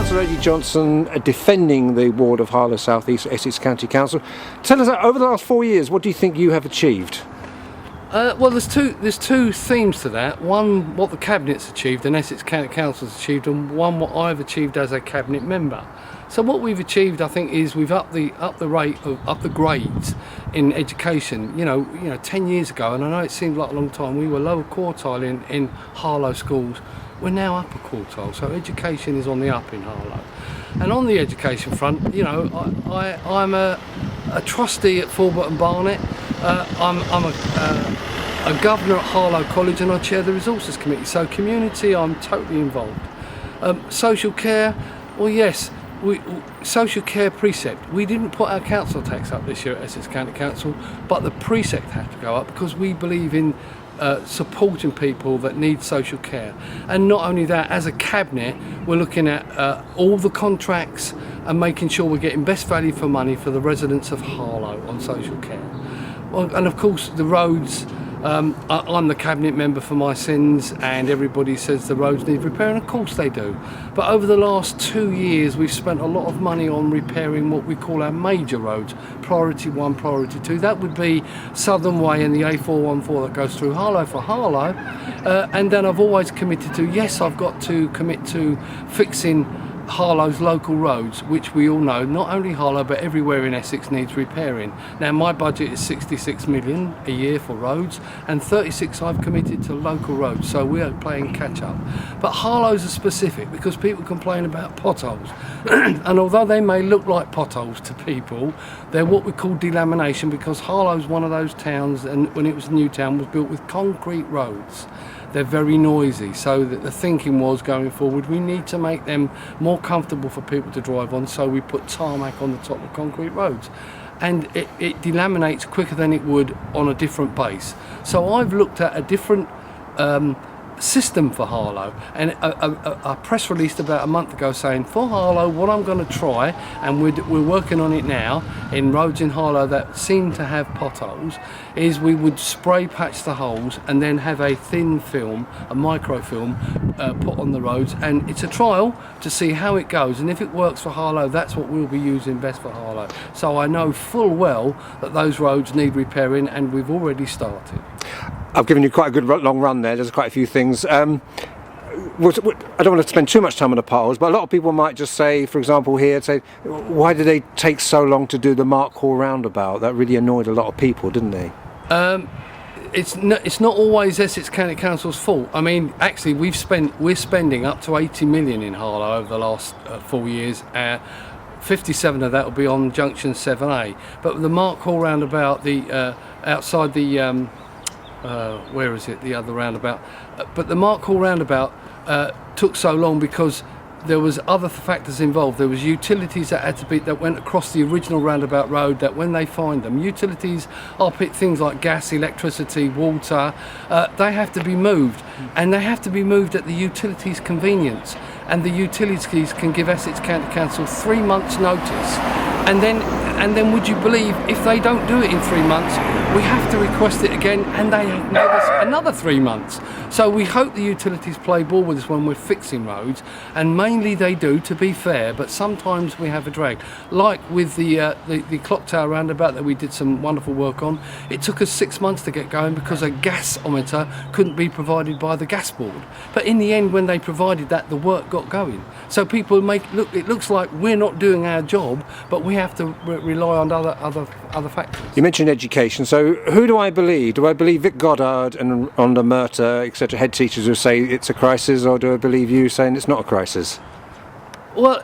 Councillor Eddie Johnson defending the ward of Harlow South East Essex County Council. Tell us, over the last 4 years, what do you think you have achieved? Well, there's two themes to that. One, what the Cabinet's achieved and Essex County Council's achieved, and one, what I've achieved as a Cabinet member. So what we've achieved, I think, is we've upped the grades in education. You know, 10 years ago, and I know it seemed like a long time, we were lower quartile in Harlow schools. We're now upper quartile, so education is on the up in Harlow. And on the education front, you know, I'm a trustee at Fulbert and Barnet. I'm a governor at Harlow College, and I chair the resources committee. So community, I'm totally involved. Social care, well, yes. Social care precept. We didn't put our council tax up this year at Essex County Council, but the precept had to go up because we believe in supporting people that need social care. And not only that, as a cabinet, we're looking at all the contracts and making sure we're getting best value for money for the residents of Harlow on social care. Well, and of course the roads. I'm the cabinet member for my sins, and everybody says the roads need repairing. Of course they do. But over the last 2 years, we've spent a lot of money on repairing what we call our major roads, Priority 1, Priority 2. That would be Southern Way and the A414 that goes through Harlow for Harlow. And then I've always committed to, yes, I've got to commit to fixing Harlow's local roads, which we all know, not only Harlow but everywhere in Essex needs repairing. Now my budget is 66 million a year for roads, and 36 I've committed to local roads, so we are playing catch up. But Harlow's are specific because people complain about potholes and although they may look like potholes to people, they're what we call delamination, because Harlow's one of those towns, and when it was a new town, was built with concrete roads. They're very noisy, so that the thinking was, going forward, we need to make them more comfortable for people to drive on, so we put tarmac on the top of concrete roads. And it delaminates quicker than it would on a different base. So I've looked at a different system for Harlow, and a press released about a month ago saying, for Harlow, what I'm going to try, and we're working on it now in roads in Harlow that seem to have potholes, is we would spray patch the holes and then have a thin film, a microfilm, put on the roads, and it's a trial to see how it goes, and if it works for Harlow, that's what we'll be using best for Harlow. So I know full well that those roads need repairing, and we've already started. I've given you quite a good long run there. There's quite a few things. I don't want to spend too much time on the potholes, but a lot of people might just say, for example here, say, why did they take so long to do the Mark Hall roundabout? That really annoyed a lot of people, didn't they? It's not always Essex County Council's fault. I mean, actually, we're spending up to 80 million in Harlow over the last 4 years. 57 of that will be on Junction 7A. But the Mark Hall roundabout, the outside the where is it? The other roundabout. But the Mark Hall roundabout took so long because there was other factors involved. There was utilities that went across the original roundabout road, that when they find them, utilities are things like gas, electricity, water, they have to be moved, and they have to be moved at the utilities' convenience, and the utilities can give Essex County Council 3 months notice, and then would you believe, if they don't do it in 3 months, we have to request it again, and they give us another 3 months. So we hope the utilities play ball with us when we're fixing roads, and mainly they do, to be fair, but sometimes we have a drag. Like with the clock tower roundabout that we did some wonderful work on, it took us 6 months to get going because a gasometer couldn't be provided by the gas board. But in the end, when they provided that, the work got going. So people it looks like we're not doing our job, but we have to rely on other factors. You mentioned education, so who do I believe? Do I believe Vic Goddard and Rhonda Murta, etc., head teachers who say it's a crisis, or do I believe you saying it's not a crisis? Well,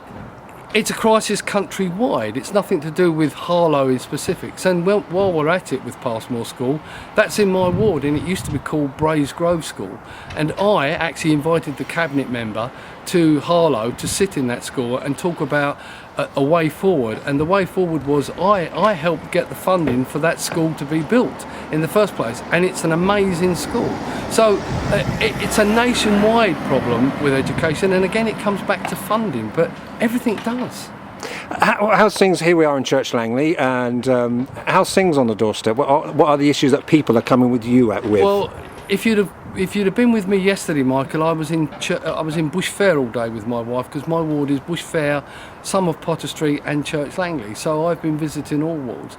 it's a crisis countrywide. It's nothing to do with Harlow in specifics. And while we're at it with Passmore School, that's in my ward, and it used to be called Braes Grove School. And I actually invited the cabinet member to Harlow to sit in that school and talk about a way forward. And the way forward was I helped get the funding for that school to be built in the first place, and it's an amazing school. So it's a nationwide problem with education, and again it comes back to funding, but everything does. How's things? Here we are in Church Langley, and how's things on the doorstep? What are the issues that people are coming with you with? Well, if you'd have if you'd have been with me yesterday, Michael, I was in Bush Fair all day with my wife, because my ward is Bush Fair, some of Potter Street and Church Langley. So I've been visiting all wards.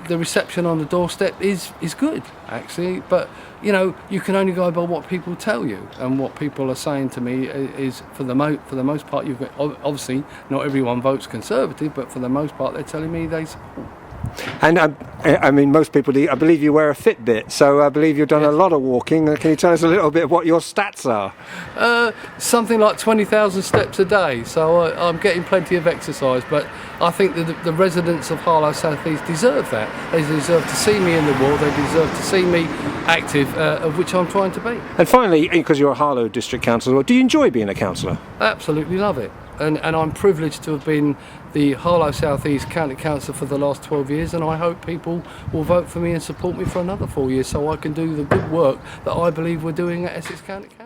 The reception on the doorstep is good, actually, but you can only go by what people tell you, and what people are saying to me is for the most part, you've got, obviously not everyone votes Conservative, but for the most part they're telling me they support. And I mean, most people do. I believe you wear a Fitbit, so I believe you've done a lot of walking. Can you tell us a little bit what your stats are? Something like 20,000 steps a day, so I'm getting plenty of exercise, but I think that the residents of Harlow South East deserve that. They deserve to see me in the ward, they deserve to see me active, of which I'm trying to be. And finally, because you're a Harlow District Councillor, do you enjoy being a councillor? Absolutely love it. And I'm privileged to have been the Harlow South East County Councillor for the last 12 years, and I hope people will vote for me and support me for another 4 years, so I can do the good work that I believe we're doing at Essex County Council.